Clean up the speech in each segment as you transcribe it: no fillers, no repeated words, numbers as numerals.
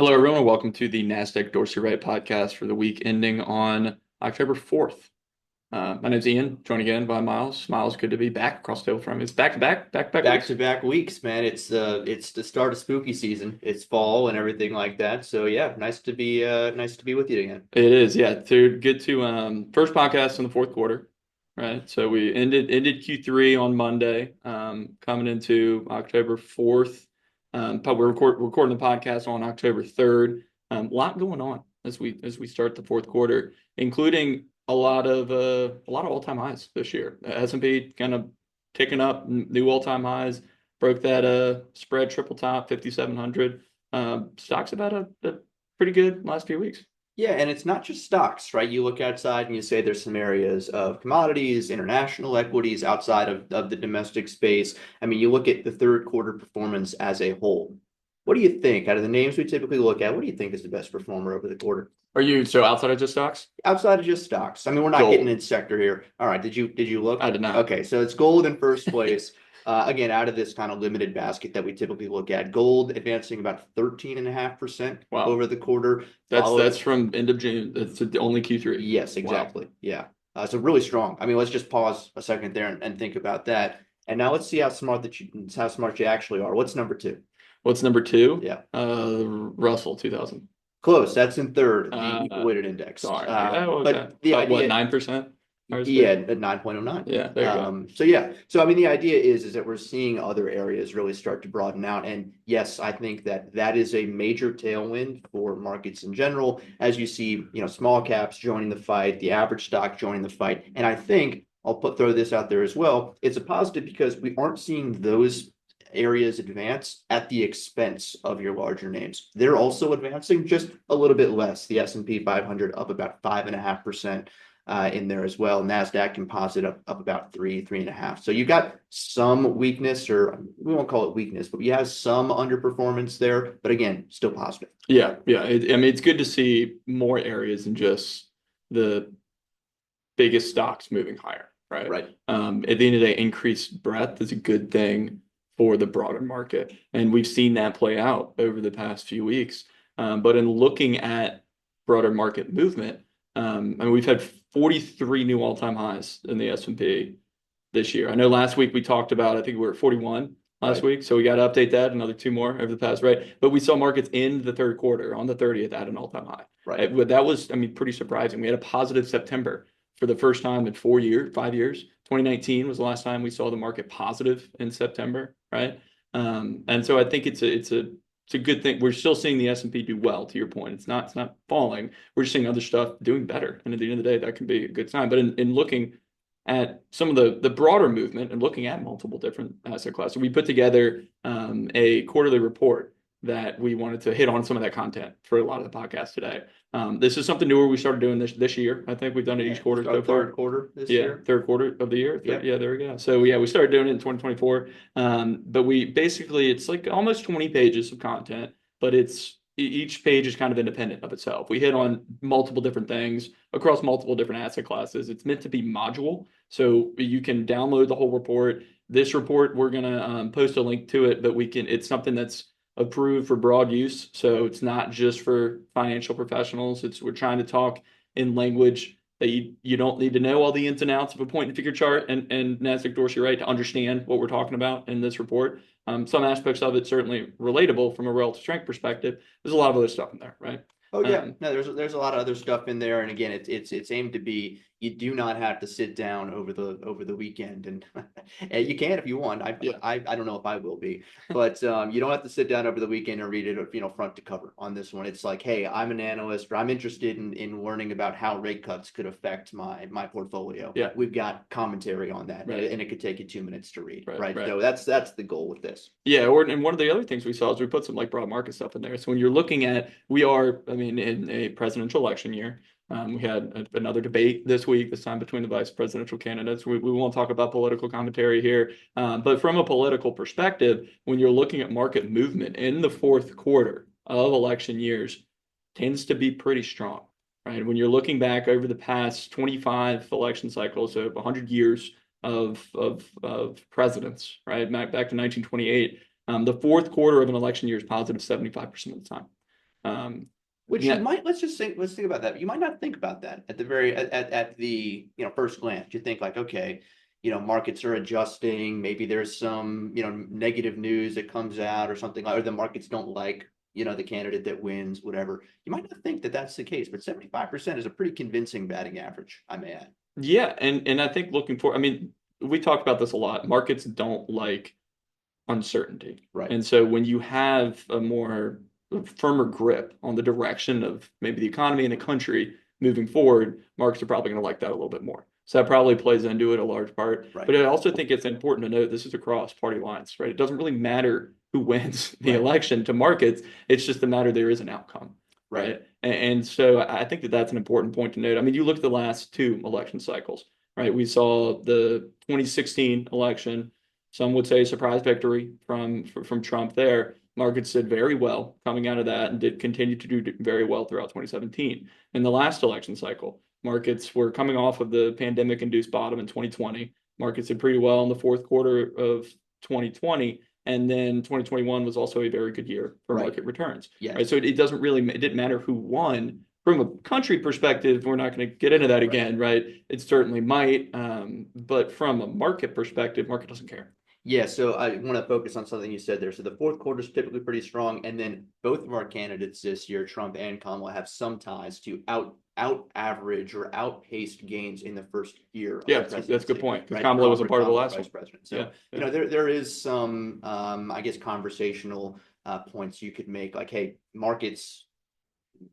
Hello, everyone, and welcome to the Nasdaq Dorsey Wright podcast for the week ending on October 4th. My name's Ian, joined again by Miles. Miles, good to be back across the table from me. It's back-to-back Back weeks. to back weeks, man. It's the start of spooky season. It's fall and everything like that. So yeah, nice to be with you again. It is, yeah. To get to first podcast in the fourth quarter, right? So we ended Q3 on Monday, coming into October 4th. But we're recording the podcast on October 3rd. A lot going on as we start the fourth quarter, including a lot of all-time highs this year. S&P kind of ticking up, new all-time highs, broke that spread triple top 5,700. Stocks about a pretty good last few weeks. Yeah, and it's not just stocks, right? You look outside and you say there's some areas of commodities, international equities outside of the domestic space. I mean, you look at the third quarter performance as a whole. What do you think, out of the names we typically look at, what do you think is the best performer over the quarter? Are you so outside of just stocks? Outside of just stocks. I mean, we're not getting Gold. in sector here. All right, did you look? I did not. Okay, so it's gold in first place. Again, out of this kind of limited basket that we typically look at, gold advancing about 13.5% Wow. over the quarter, That's followed. from end of June. That's the only Q3. Yes, Wow. exactly. Yeah. So really strong. I mean, let's just pause a second there and think about that. And now let's see how smart you actually are. What's number two? What's number two? Yeah. Russell 2000. Close. That's in third, the equal Uh, weighted index. Sorry. Oh, okay. But the About what, idea. 9%? Yeah, RSP? at 9.09. Yeah, there you go. So yeah, so I mean, the idea is that we're seeing other areas really start to broaden out, and yes, I think that is a major tailwind for markets in general, as you see, small caps joining the fight, the average stock joining the fight, and I think throw this out there as well. It's a positive because we aren't seeing those areas advance at the expense of your larger names. They're also advancing just a little bit less. The S&P 500 up about 5.5% in there as well. Nasdaq Composite up about 3.5. So you got some weakness, or we won't call it weakness, but you have some underperformance there. But again, still positive. Yeah, yeah. I mean, it's good to see more areas than just the biggest stocks moving higher, right? Right. At the end of the day, increased breadth is a good thing for the broader market. And we've seen that play out over the past few weeks. But in looking at broader market movement, I mean, we've had 43 new all-time highs in the S&P this year. I know last week we talked about, I think we were at 41 last Right. week. So we got to update that, another two more over the past, right? But we saw markets in the third quarter on the 30th at an all-time high. Right. That was, I mean, pretty surprising. We had a positive September for the first time in 4 years, 5 years. 2019 was the last time we saw the market positive in September, right? And so I think it's a good thing. We're still seeing the S&P do well, to your point. It's not falling. We're just seeing other stuff doing better. And at the end of the day, that can be a good sign. But in looking at some of the broader movement and looking at multiple different asset classes, we put together a quarterly report that we wanted to hit on some of that content for a lot of the podcast today. This is something newer we started doing this year. I think we've done it Yeah. each quarter Our so third far. quarter this Yeah, year. third quarter of the year. Yep. Yeah, there we go. So yeah, we started doing it in 2024. But we basically, it's like almost 20 pages of content, but each page is kind of independent of itself. We hit on multiple different things across multiple different asset classes. It's meant to be modular, so you can download the whole report. This report, we're gonna post a link to it, but it's something that's approved for broad use. So it's not just for financial professionals. We're trying to talk in language that you don't need to know all the ins and outs of a point and figure chart and Nasdaq Dorsey Wright to understand what we're talking about in this report. Some aspects of it certainly relatable from a relative strength perspective. There's a lot of other stuff in there, right? Oh yeah, Um, no, there's a lot of other stuff in there, and again, it's aimed to be. You do not have to sit down over the weekend, and and you can if you want. yeah, I don't know if I will be, but you don't have to sit down over the weekend and read it, front to cover on this one. It's like, hey, I'm an analyst, or I'm interested in learning about how rate cuts could affect my portfolio. yeah, We've got commentary on that, right, and it could take you 2 minutes to read, right, right? right. So that's the goal with this. Yeah, and one of the other things we saw is we put some like broad market stuff in there. So when you're looking at, I mean, in a presidential election year, we had another debate this week, this time between the vice presidential candidates. We won't talk about political commentary here, but from a political perspective, when you're looking at market movement in the fourth quarter of election years, tends to be pretty strong, right? When you're looking back over the past 25 election cycles of 100 years of presidents, right? Back to 1928. The fourth quarter of an election year is positive 75% of the time. Which you Yeah, might, let's think about that. You might not think about that at the at the, first glance. You think like, okay, markets are adjusting. Maybe there's some, negative news that comes out or something, or the markets don't like, the candidate that wins, whatever. You might not think that that's the case, but 75% is a pretty convincing batting average, I may add. yeah, and I think looking for, I mean, we talk about this a lot. Markets don't like uncertainty. Right. And so when you have a more firmer grip on the direction of maybe the economy and the country moving forward, markets are probably going to like that a little bit more. So that probably plays into it a large part. Right. But I also think it's important to note this is across party lines, right? It doesn't really matter who wins the Right. election to markets. It's just a matter there is an outcome, Right. right? And so I think that that's an important point to note. I mean, you look at the last two election cycles, right? We saw the 2016 election. Some would say a surprise victory from Trump there. Markets did very well coming out of that and did continue to do very well throughout 2017. In the last election cycle, markets were coming off of the pandemic-induced bottom in 2020. Markets did pretty well in the fourth quarter of 2020, and then 2021 was also a very good year for Right. market returns. Yes. Right, so it doesn't really, it didn't matter who won. From a country perspective, we're not going to get into that again, right? It certainly might, but from a market perspective, market doesn't care. Yeah, so I want to focus on something you said there. So the fourth quarter is typically pretty strong, and then both of our candidates this year, Trump and Kamala, have some ties to out average or outpaced gains in the first year of Yeah, the that's a good presidency, point because right? Kamala wasn't part of the Kamala last vice one. president. So, Yeah, yeah. there is some, I guess, conversational points you could make, like, hey, markets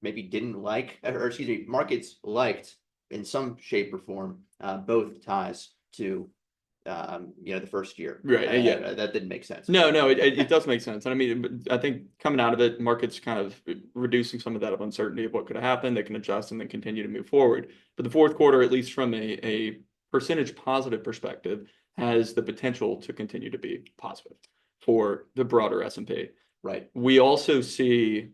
maybe didn't like, or excuse me, markets liked in some shape or form both ties to the first year. Right. Yeah. That didn't make sense. No, no, it does make sense. And I mean, I think coming out of it, markets kind of reducing some of that of uncertainty of what could have happened. They can adjust and then continue to move forward. But the fourth quarter, at least from a percentage positive perspective, has the potential to continue to be positive for the broader S&P. Right. We also see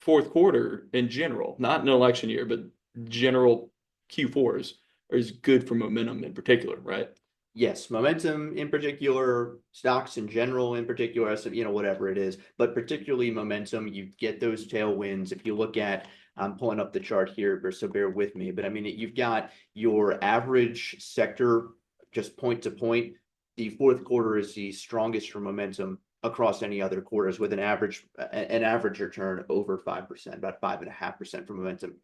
fourth quarter in general, not an election year, but general Q4s is good for momentum in particular, right? Yes, momentum in particular, stocks in general in particular, whatever it is, but particularly momentum, you get those tailwinds. If you look at, I'm pulling up the chart here, so bear with me, but I mean, you've got your average sector just point to point. The fourth quarter is the strongest for momentum across any other quarters with an average return over 5%, about 5.5% for momentum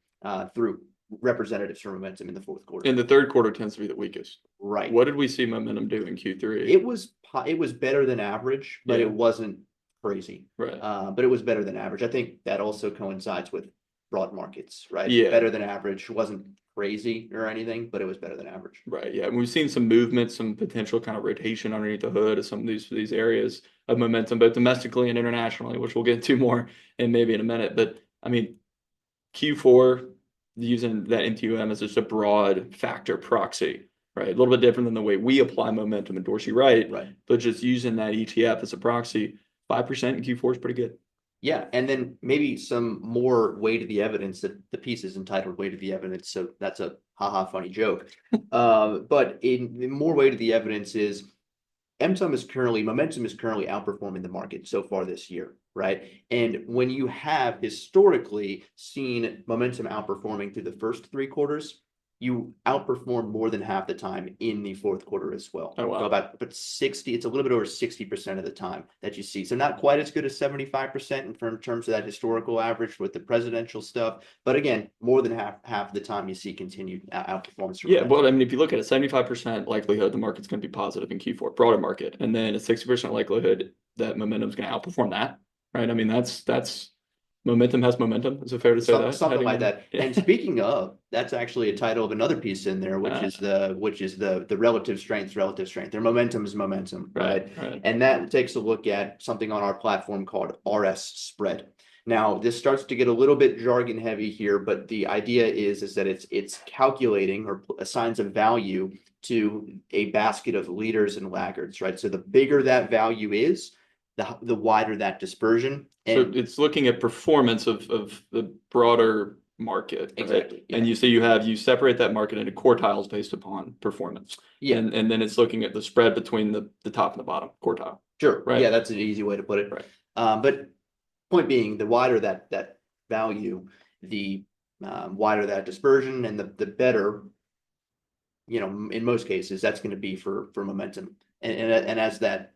through representatives for momentum in the fourth quarter. And the third quarter tends to be the weakest. Right. What did we see momentum do in Q3? It was better than average, but Yeah. it wasn't crazy. Right. But it was better than average. I think that also coincides with broad markets, right? Yeah. Better than average. Wasn't crazy or anything, but it was better than average. Right. Yeah. And we've seen some movement, some potential kind of rotation underneath the hood of some of these areas of momentum, both domestically and internationally, which we'll get to more in maybe in a minute. But I mean, Q4, using that MTUM as just a broad factor proxy, right? A little bit different than the way we apply momentum in Dorsey Wright, Right. but just using that ETF as a proxy, 5% in Q4 is pretty good. Yeah, and then maybe some more weight of the evidence. That the piece is entitled "Weight of the Evidence," so that's a haha funny joke. But in more weight of the evidence is momentum is currently outperforming the market so far this year, right? And when you have historically seen momentum outperforming through the first three quarters, you outperform more than half the time in the fourth quarter as well. Oh, wow. So about 60, it's a little bit over 60% of the time that you see. So not quite as good as 75% in terms of that historical average with the presidential stuff. But again, more than half the time you see continued outperformance. Yeah, well, I mean, if you look at a 75% likelihood the market's going to be positive in Q4, broader market, and then a 60% likelihood that momentum is going to outperform that, right? I mean, that's momentum has momentum. Is it fair to say that? Something like that. Yeah. And speaking of, that's actually a title of another piece in there, which is the relative strength. Their momentum is momentum, right? And that takes a look at something on our platform called RS spread. Now, this starts to get a little bit jargon heavy here, but the idea is that it's calculating or assigns a value to a basket of leaders and laggards, right? So the bigger that value is, the wider that dispersion. So it's looking at performance of the broader market, right? Exactly. Yeah. And you separate that market into quartiles based upon performance. Yeah. And then it's looking at the spread between the top and the bottom quartile. Sure. Right. Yeah, that's an easy way to put it. Right. But point being, the wider that value, the wider that dispersion, and the better, in most cases, that's going to be for momentum. And as that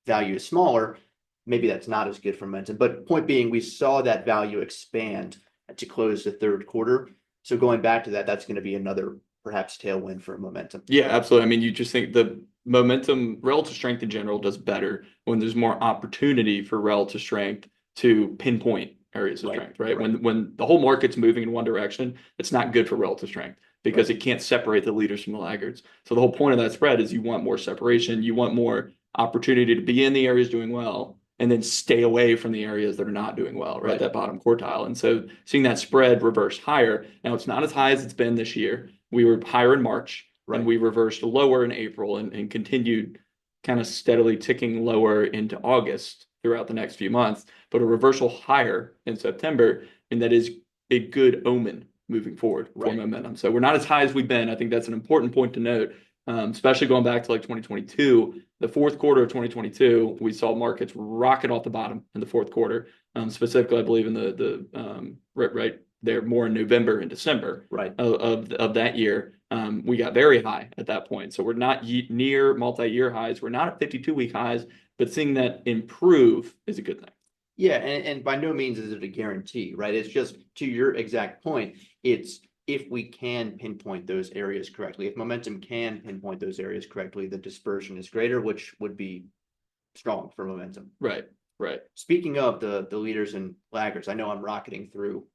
value is smaller, maybe that's not as good for momentum. But point being, we saw that value expand to close the third quarter. So going back to that, that's going to be another perhaps tailwind for momentum. Yeah, absolutely. I mean, you just think the momentum, relative strength in general does better when there's more opportunity for relative strength to pinpoint areas of strength, right? When the whole market's moving in one direction, it's not good for relative strength because it can't separate the leaders from the laggards. So the whole point of that spread is you want more separation, you want more opportunity to be in the areas doing well and then stay away from the areas that are not doing well, right? That bottom quartile. And so seeing that spread reverse higher. Now it's not as high as it's been this year. We were higher in March and we reversed lower in April and continued kind of steadily ticking lower into August throughout the next few months, but a reversal higher in September, and that is a good omen moving forward for momentum. So we're not as high as we've been. I think that's an important point to note, especially going back to like 2022. The fourth quarter of 2022, we saw markets rocket off the bottom in the fourth quarter, specifically, I believe, in the right there more in November and December of that year. We got very high at that point. So we're not near multi-year highs. We're not at 52-week highs, but seeing that improve is a good thing. Yeah, and by no means is it a guarantee, right? It's just to your exact point, it's if we can pinpoint those areas correctly, if momentum can pinpoint those areas correctly, the dispersion is greater, which would be strong for momentum. Right. Speaking of the leaders and laggards, I know I'm rocketing through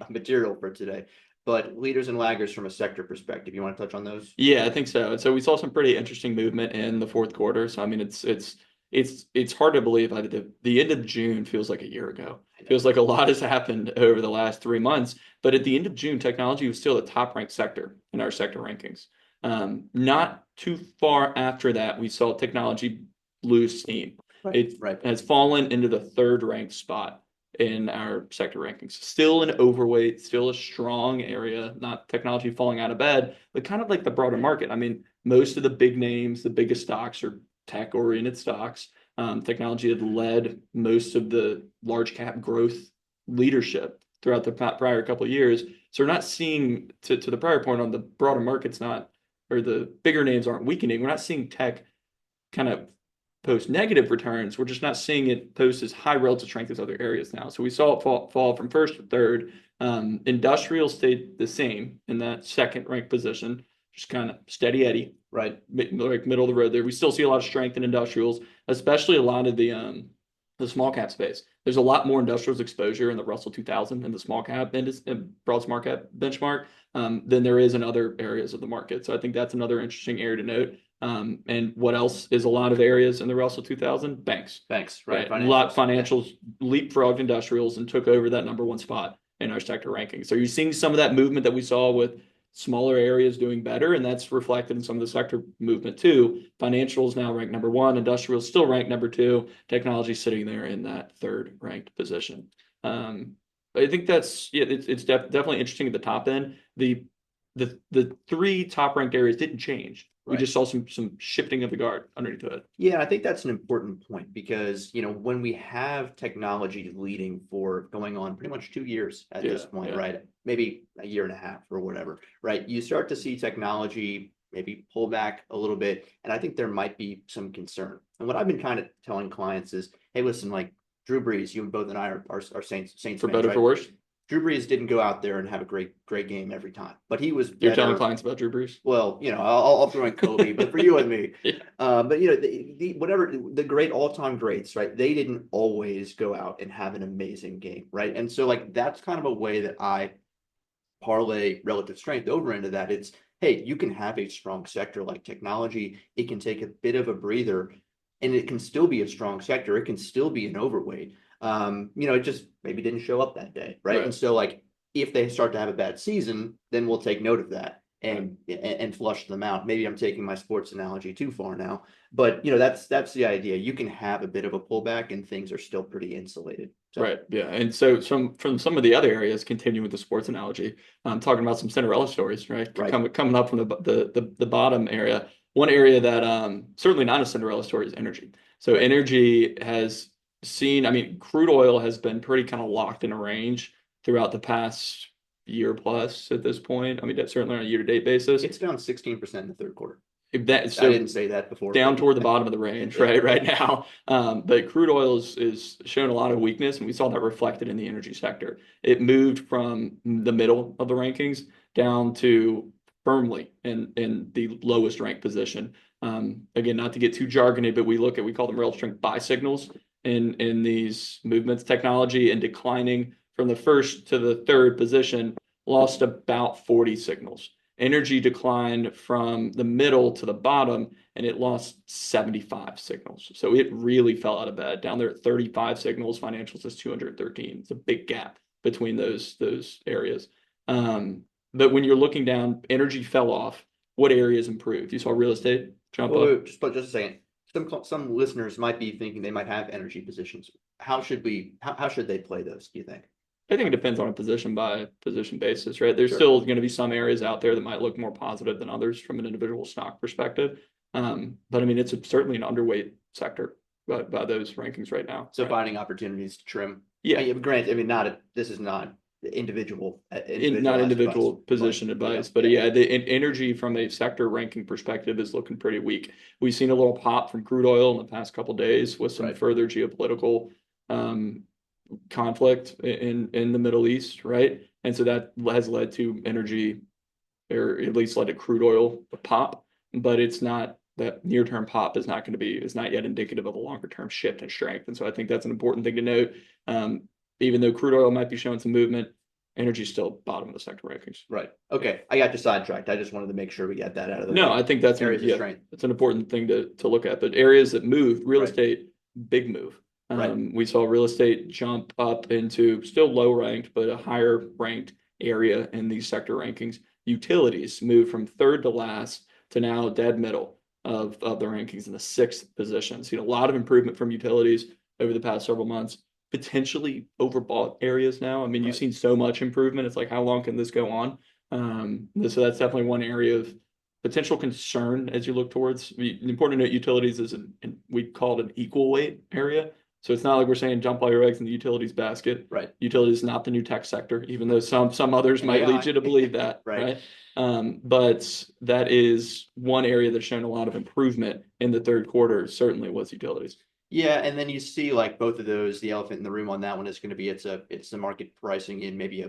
material for today, but leaders and laggards from a sector perspective, you want to touch on those? Yeah, I think so. And so we saw some pretty interesting movement in the fourth quarter. So I mean, it's hard to believe. The end of June feels like a year ago. It feels like a lot has happened over the last 3 months. But at the end of June, technology was still the top ranked sector in our sector rankings. Not too far after that, we saw technology lose steam. It has fallen into the third ranked spot in our sector rankings. Still an overweight, still a strong area, not technology falling out of bed, but kind of like the broader market. I mean, most of the big names, the biggest stocks are tech-oriented stocks. Technology had led most of the large cap growth leadership throughout the prior couple of years. So we're not seeing, to the prior point on the broader markets, or the bigger names aren't weakening. We're not seeing tech kind of post negative returns. We're just not seeing it post as high relative strength as other areas now. So we saw it fall from first to third. Industrial stayed the same in that second ranked position, just kind of steady Eddie, like middle of the road there. We still see a lot of strength in industrials, especially a lot of the small cap space. There's a lot more industrials exposure in the Russell 2000 and the small cap and broad small cap benchmark than there is in other areas of the market. So I think that's another interesting area to note. And what else is a lot of areas in the Russell 2000? Banks, right? A lot financials leapfrogged industrials and took over that number one spot in our sector ranking. So you're seeing some of that movement that we saw with smaller areas doing better, and that's reflected in some of the sector movement too. Financials now ranked number one, industrials still ranked number two, technology sitting there in that third ranked position. I think that's it's definitely interesting at the top end. The three top ranked areas didn't change. We just saw some shifting of the guard underneath it. Yeah, I think that's an important point because, when we have technology leading for going on pretty much 2 years at this point, right? Maybe a year and a half or whatever, right? You start to see technology maybe pull back a little bit. And I think there might be some concern. And what I've been kind of telling clients is, hey, listen, like Drew Brees, you and both and I are Saints for fans, better, for worse. Drew Brees didn't go out there and have a great game every time, but he was better. You're telling clients about Drew Brees? Well, I'll throw in Kobe, but for you and me, but the great all-time greats, right? They didn't always go out and have an amazing game, right? And so like that's kind of a way that I parlay relative strength over into that. It's, hey, you can have a strong sector like technology. It can take a bit of a breather, and it can still be a strong sector. It can still be an overweight. It just maybe didn't show up that day, right? And so like if they start to have a bad season, then we'll take note of that and flush them out. Maybe I'm taking my sports analogy too far now, but that's the idea. You can have a bit of a pullback and things are still pretty insulated. So. Right. Yeah. And so from some of the other areas, continuing with the sports analogy, I'm talking about some Cinderella stories, right? Coming up from the bottom area. One area that certainly not a Cinderella story is energy. So energy has seen, I mean, crude oil has been pretty kind of locked in a range throughout the past year plus at this point. I mean, that's certainly on a year-to-date basis. It's down 16% in the third quarter. That, I didn't say that before. Down toward the bottom of the range, right now. But crude oil is showing a lot of weakness, and we saw that reflected in the energy sector. It moved from the middle of the rankings down to firmly in the lowest ranked position. Again, not to get too jargony, but we call them relative strength buy signals in these movements. Technology and declining from the first to the third position lost about 40 signals. Energy declined from the middle to the bottom, and it lost 75 signals. So it really fell out of bed. Down there at 35 signals, financials is 213. It's a big gap between those areas. But when you're looking down, energy fell off. What areas improved? You saw real estate jump up. Just a second. Some listeners might be thinking they might have energy positions. How should they play those, do you think? I think it depends on a position by position basis, right? There's Sure. still going to be some areas out there that might look more positive than others from an individual stock perspective. But I mean, it's certainly an underweight sector by those rankings right now. So right? finding opportunities to trim. Yeah. Granted, I mean, this is not individual Not individual advice, position advice, but yeah, the energy from a sector ranking perspective is looking pretty weak. We've seen a little pop from crude oil in the past couple of days with some Right. further geopolitical conflict in the Middle East, right? And so that has led to energy, or at least led to crude oil pop, but it's not that near-term pop is not yet indicative of a longer-term shift in strength. And so I think that's an important thing to note. Even though crude oil might be showing some movement, energy is still bottom of the sector rankings. Right. Okay. I got you sidetracked. I just wanted to make sure we got that out of the way. No, I think that's areas of strength. That's an important thing to look at. But areas that moved, real Right. estate, big move. Right. We saw real estate jump up into still low ranked, but a higher ranked area in these sector rankings. Utilities moved from third to last to now dead middle of the rankings in the sixth position. Seen a lot of improvement from utilities over the past several months. Potentially overbought areas now. I mean, you've Right. seen so much improvement. It's like, how long can this go on? So that's definitely one area of potential concern as you look towards. Important to note, utilities is we call it an equal weight area. So it's not like we're saying jump all your eggs in the utilities basket. Right. Utilities is not the new tech sector, even though some others might lead you to believe that. Right. But that is one area that's shown a lot of improvement in the third quarter, certainly was utilities. Yeah, and then you see like both of those, the elephant in the room on that one is going to be it's the market pricing in maybe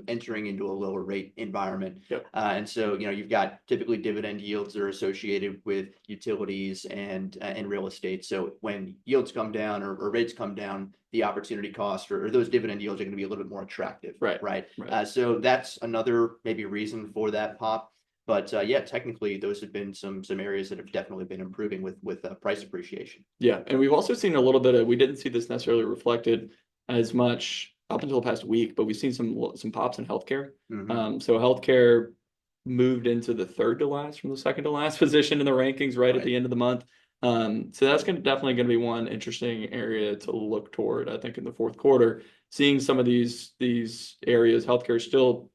entering into a lower rate environment. Yep. And so you've got typically dividend yields that are associated with utilities and real estate. So when yields come down or rates come down, the opportunity cost or those dividend yields are going to be a little bit more attractive. Right. So that's another maybe reason for that pop. But yeah, technically, those have been some areas that have definitely been improving with price appreciation. Yeah, and we've also seen a little bit of, we didn't see this necessarily reflected as much up until the past week, but we've seen some pops in healthcare. So healthcare moved into the third to last from the second to last position in the rankings right at the end of the month. So that's definitely going to be one interesting area to look toward, I think, in the fourth quarter. Seeing some of these areas, healthcare is still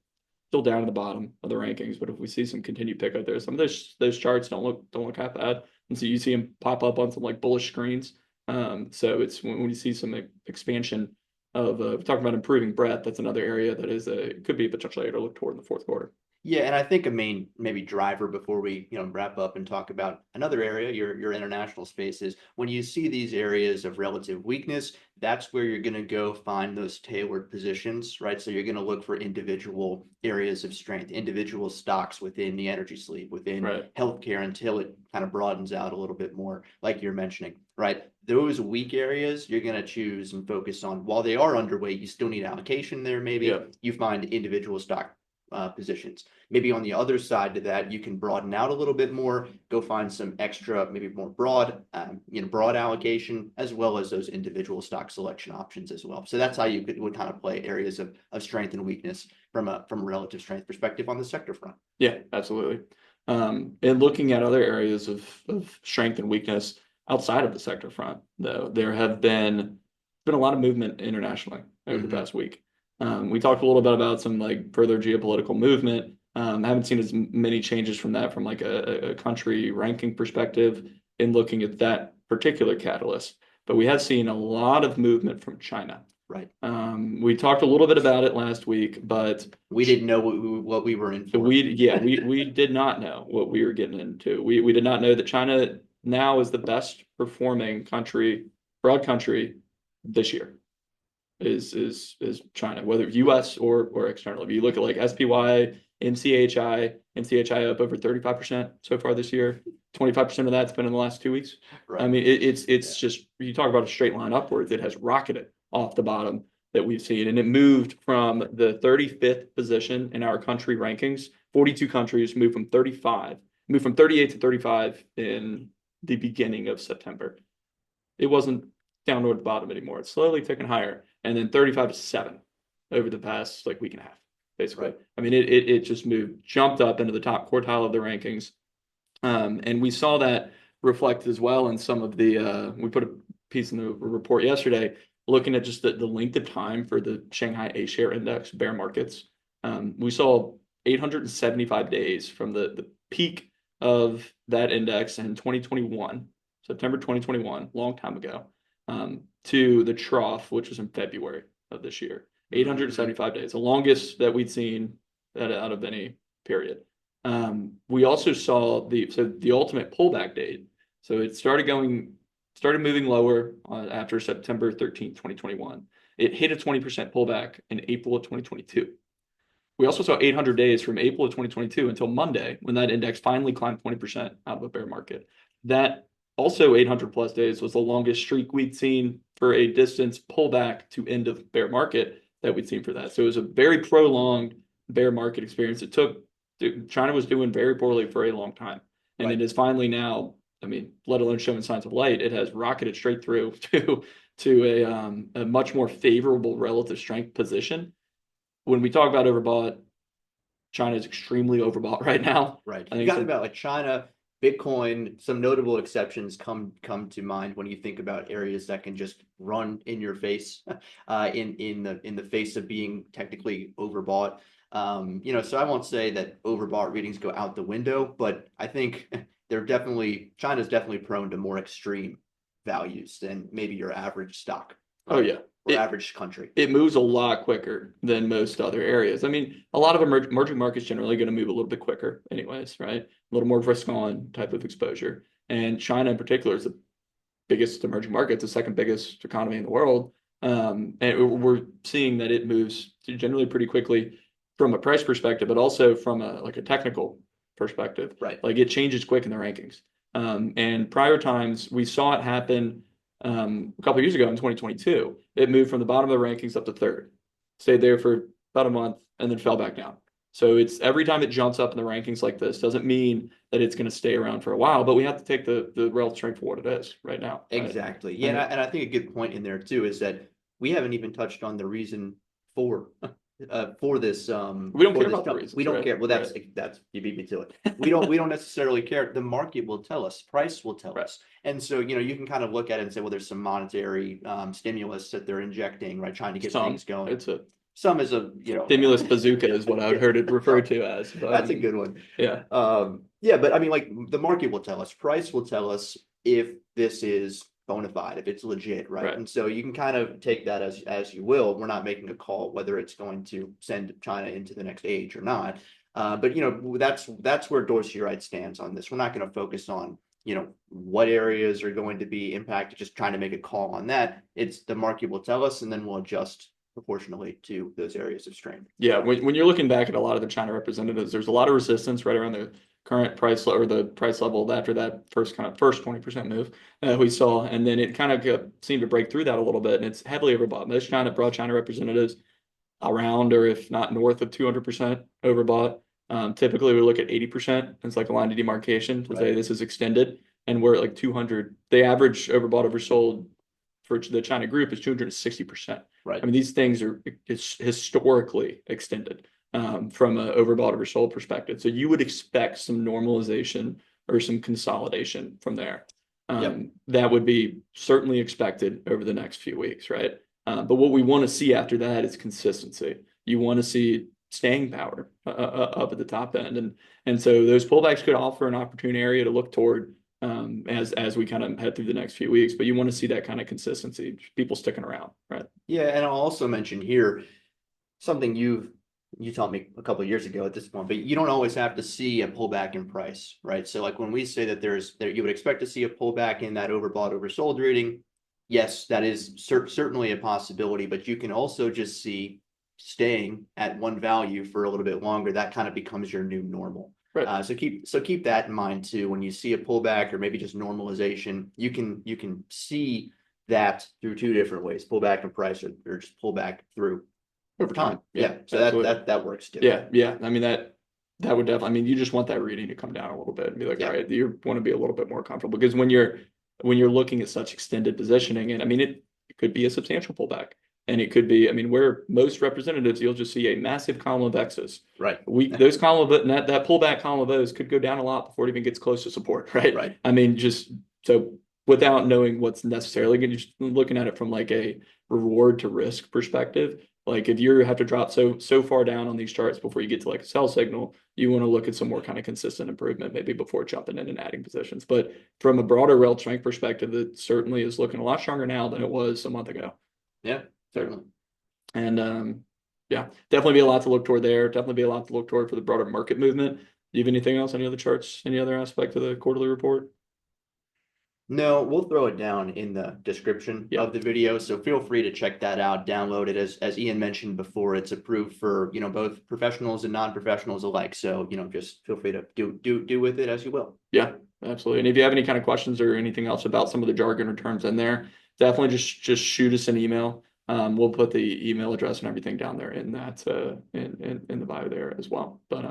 down at the bottom of the rankings, but if we see some continued pickup there, some of those charts don't look half bad, and so you see them pop up on some like bullish screens. So it's when you see some expansion of talking about improving breadth, that's another area that is could be a potential area to look toward in the fourth quarter. Yeah, and I think a main maybe driver before we wrap up and talk about another area, your international space, is when you see these areas of relative weakness, that's where you're going to go find those tailored positions, right? So you're going to look for individual areas of strength, individual stocks within the energy sleeve, within healthcare, until it kind of broadens out a little bit more, like you're mentioning, right? Those weak areas you're going to choose and focus on. While they are underweight, you still need allocation there. Maybe you find individual stock positions. Maybe on the other side to that, you can broaden out a little bit more, go find some extra, maybe more broad, broad allocation, as well as those individual stock selection options as well. So that's how you would kind of play areas of strength and weakness from a relative strength perspective on the sector front. Yeah, absolutely. And looking at other areas of strength and weakness outside of the sector front, though, there have been a lot of movement internationally over the past week. We talked a little bit about some like further geopolitical movement. I haven't seen as many changes from that from like a country ranking perspective in looking at that particular catalyst, but we have seen a lot of movement from China. Right. We talked a little bit about it last week, but We didn't know what we were in for. we did not know what we were getting into. We did not know that China now is the best performing country, broad country this year is China, whether US or external. If you look at like SPY, MCHI up over 35% so far this year. 25% of that's been in the last 2 weeks. Right. I mean, it's just, you talk about a straight line upwards, it has rocketed off the bottom that we've seen. And it moved from the 35th position in our country rankings. 42 countries moved from 38 to 35 in the beginning of September. It wasn't down toward the bottom anymore. It's slowly ticking higher. And then 35 to 7 over the past like week and a half, basically. Right. I mean, it just jumped up into the top quartile of the rankings. And we saw that reflected as well in some of the, we put a piece in the report yesterday looking at just the length of time for the Shanghai A-share index bear markets. We saw 875 days from the peak of that index in 2021, September 2021, long time ago, to the trough, which was in February of this year. 875 days, the longest that we'd seen out of any period. We also saw the ultimate pullback date. So it started moving lower after September 13th, 2021. It hit a 20% pullback in April of 2022. We also saw 800 days from April of 2022 until Monday, when that index finally climbed 20% out of a bear market. That also 800 plus days was the longest streak we'd seen for a distance pullback to end of bear market that we'd seen for that. So it was a very prolonged bear market experience. China was doing very poorly for a long time. And Right. it is finally now, I mean, let alone showing signs of light, it has rocketed straight through to a much more favorable relative strength position. When we talk about overbought, China is extremely overbought right now. Right. I You think got about like China, Bitcoin, some notable exceptions come to mind when you think about areas that can just run in your face, in the face of being technically overbought. So I won't say that overbought readings go out the window, but I think China's definitely prone to more extreme values than maybe your average stock. Oh yeah. Or average country. It moves a lot quicker than most other areas. I mean, a lot of emerging markets generally going to move a little bit quicker anyways, right? A little more risk on type of exposure. And China in particular is the biggest emerging market, the second biggest economy in the world. And we're seeing that it moves generally pretty quickly from a price perspective, but also from a technical perspective. Right. Like it changes quick in the rankings. And prior times we saw it happen a couple of years ago in 2022. It moved from the bottom of the rankings up to third, stayed there for about a month, and then fell back down. So it's every time it jumps up in the rankings like this doesn't mean that it's going to stay around for a while, but we have to take the relative strength for what it is right now. Right? Exactly. Yeah, and I think a good point in there too is that we haven't even touched on the reason for this. We don't care about the reasons. We don't care. Well, that's you beat me to it. We don't necessarily care. The market will tell us. Price will tell us. And so you can kind of look at it and say, well, there's some monetary stimulus that they're injecting, right, trying to get things going. Some is a stimulus bazooka is what I would heard it referred to as. But, that's a good one. Yeah. Yeah, but I mean, like the market will tell us. Price will tell us if this is bona fide, if it's legit, right? And so you can kind of take that as you will. We're not making a call whether it's going to send China into the next age or not. But that's where Dorsey Wright stands on this. We're not going to focus on what areas are going to be impacted, just trying to make a call on that. It's the market will tell us, and then we'll adjust proportionally to those areas of strength. Yeah, when you're looking back at a lot of the China representatives, there's a lot of resistance right around the current price or the price level after that first 20% move we saw, and then it kind of seemed to break through that a little bit, and it's heavily overbought. Most broad China representatives around or if not north of 200% overbought. Typically we look at 80%. It's like a line of demarcation to say this is extended, and we're at like 200. The average overbought oversold for the China group is 260%. Right. I mean, these things are historically extended from an overbought oversold perspective. So you would expect some normalization or some consolidation from there. That would be certainly expected over the next few weeks, right? But what we want to see after that is consistency. You want to see staying power up at the top end. And so those pullbacks could offer an opportune area to look toward as we kind of head through the next few weeks. But you want to see that kind of consistency, people sticking around, right? Yeah, and I'll also mention here something you taught me a couple of years ago at this point, but you don't always have to see a pullback in price, right? So like when we say that you would expect to see a pullback in that overbought, oversold reading, yes, that is certainly a possibility, but you can also just see staying at one value for a little bit longer. That kind of becomes your new normal. Right. So keep that in mind too. When you see a pullback or maybe just normalization, you can see that through two different ways: pullback in price or just pullback through Over time. Yeah. So absolutely. that works too. Yeah. I mean, that would definitely, I mean, you just want that reading to come down a little bit and be like, all Yeah. right, you want to be a little bit more comfortable because when you're looking at such extended positioning, and I mean, it could be a substantial pullback. And it could be, I mean, where most representatives, you'll just see a massive column of X's. Right. Those column of that pullback column of those could go down a lot before it even gets close to support, right? Right. I mean, just so without knowing what's necessarily going to, just looking at it from like a reward to risk perspective, like if you have to drop so far down on these charts before you get to like a sell signal, you want to look at some more kind of consistent improvement maybe before jumping in and adding positions. But from a broader rel strength perspective, it certainly is looking a lot stronger now than it was a month ago. Yeah, certainly. And yeah, definitely be a lot to look toward there. Definitely be a lot to look toward for the broader market movement. Do you have anything else? Any other charts? Any other aspect of the quarterly report? No, we'll throw it down in the description Yeah. of the video. So feel free to check that out, download it. As Ian mentioned before, it's approved for, both professionals and non-professionals alike. So, just feel free to do with it as you will. Yeah, absolutely. And if you have any kind of questions or anything else about some of the jargon or terms in there, definitely just shoot us an email. We'll put the email address and everything down there in that in the bio there as well. But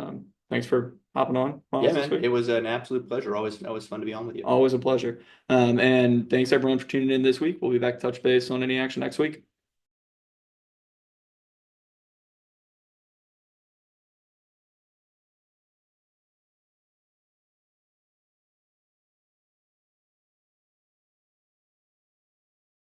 thanks for hopping on. Yeah, man, it was an absolute pleasure. Always fun to be on with you. Always a pleasure. And thanks everyone for tuning in this week. We'll be back to touch base on any action next week.